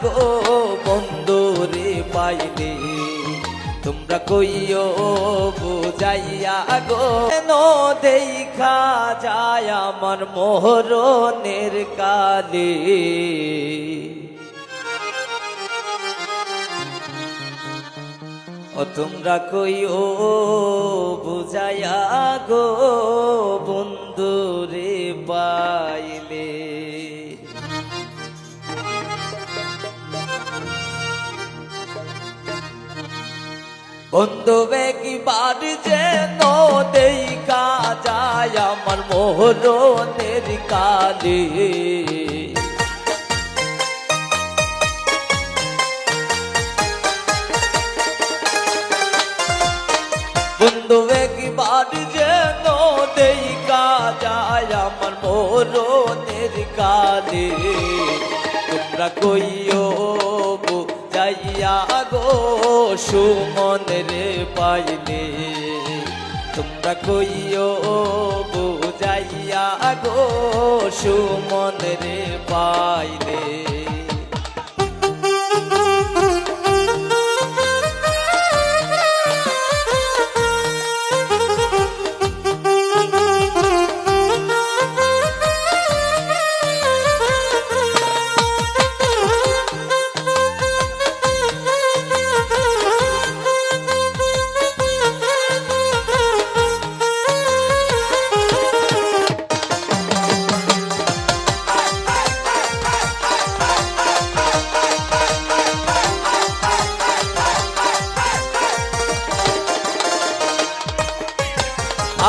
গো বন্ধু রে পাইলে তোমরা কইও বুঝাইয়া গো কেন দেখা যায় আমার মোহরনের কালে ও তোমরা কইও বুঝাইয়া গো বন্ধু রে পাইলে বন্ধু একবার যেন দেখা যায় আমার মোহরনের কালে বন্ধু একবার যেন দেখা যায় আমার মোহরনের কালে তোমরা কইও বুঝাইয়া গো সুমন রে পাইলে তোমরা কইও বুঝাইয়া গো সুমন রে পাইলে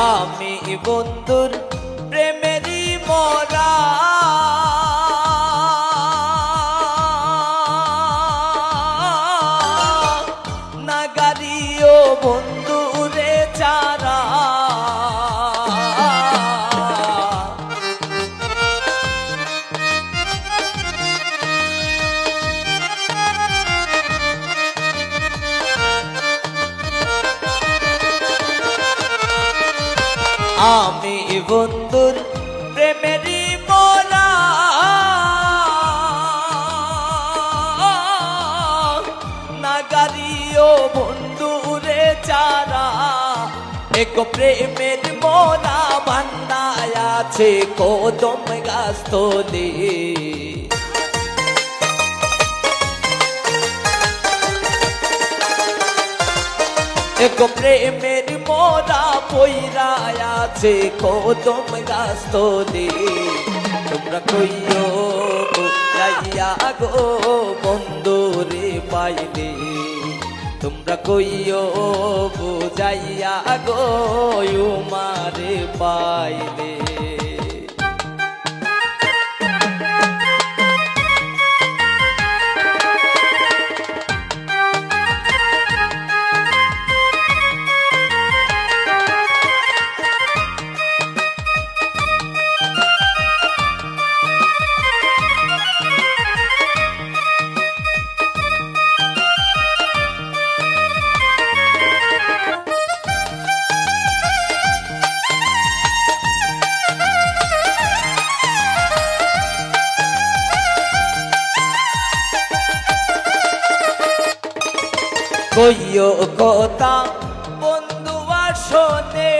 আমি বন্ধুর প্রেমেরই মরা নাগারিও বন্ধুরে চারা আমি বন্ধুর প্রেমেরই মোরা নাগারিও বন্ধুরে চারা এক প্রেমের মোরা বান্নায় আছে কদম গাছ তোলে এক প্রেমের মোরা পইরা আছে কদম গাছ তোলে তোমরা কইও বুঝাইয়া গো বন্ধু রে পাইলে তোমরা কইও বুঝাইয়া গো উমারে পাইলে কইও কথা বন্ধু আসনে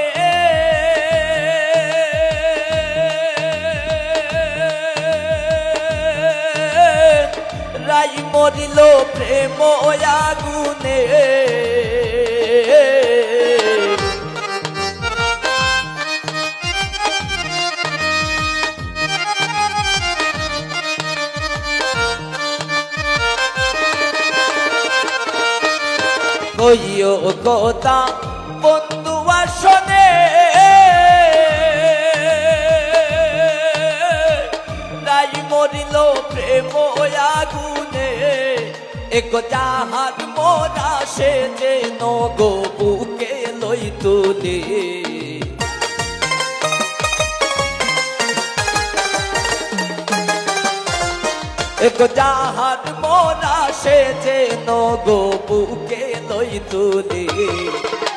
রাই মরিল প্রেম আগুনে কইও কথা বন্ধু আসনে রাই মরিল প্রেম আগুনে এক যাহার মোরা সে যেন গো বুকে লই তুলে এক যাহার মোরা সে যেন গো বুকে লই তুলে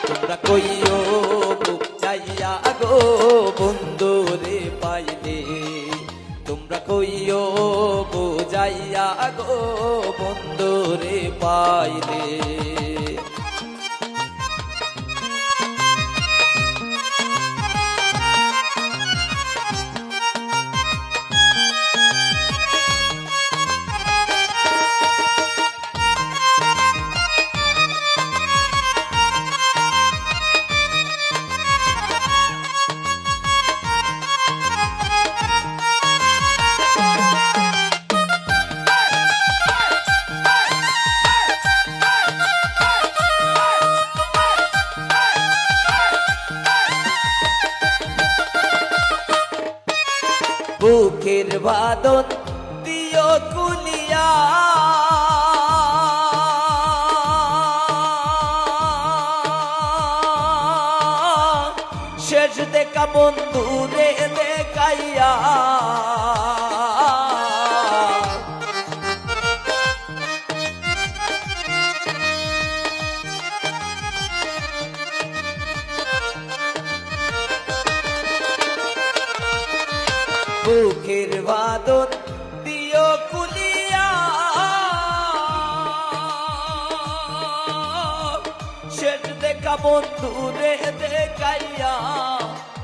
তোমরা কইও বুঝাইয়া গো বন্ধু রে পাইলে তোমরা কইও বুঝাই বুঝাইয়া গো বন্ধুরে পাইলে। বুকের বাদন দিও কুলিয়া শেষ দেখা বন্ধুরে দেখাইয়া বুকের বাদন দিও কুলিয়া শেষ দেখা বন্ধুরে দেখাইয়া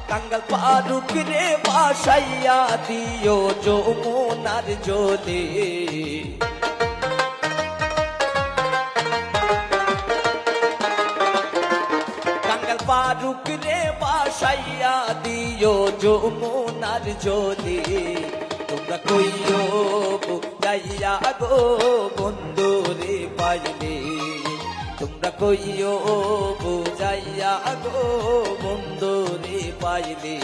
কাঙ্গাল পারুক রে বাসাইয়া দিও যমুনার জলে। কাঙ্গাল পারুক রে বাসাইয়া দিও যমুনার জলে। তোমরা কইও বুঝাইয়া গো বন্ধুরে পাইলে। তোমরা কইও বুঝাইয়া গো বন্ধুরে পাইলে।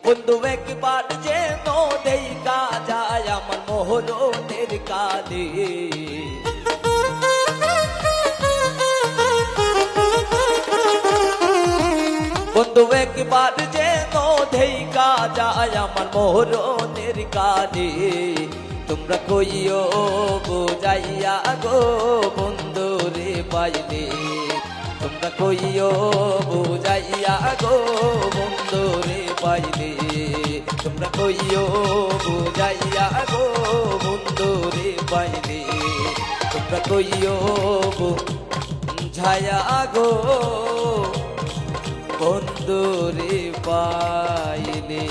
বন্ধু একবার যেন দেখা যায় আমার মোহরনের কালে। বন্ধু একবার যেন দেখা যায় আমার মোহরনের কালে। তোমরা কইও বুঝাইয়া গো বন্ধুরে পাইলে। তোমরা কইও বুঝাইয়া গো বন্ধুরে পাইলে। তোমরা কইও বুঝাইয়া গো বন্ধুরে পাইলে। তোমরা কইও বুঝাইয়া গো বন্ধুরে পাইলে।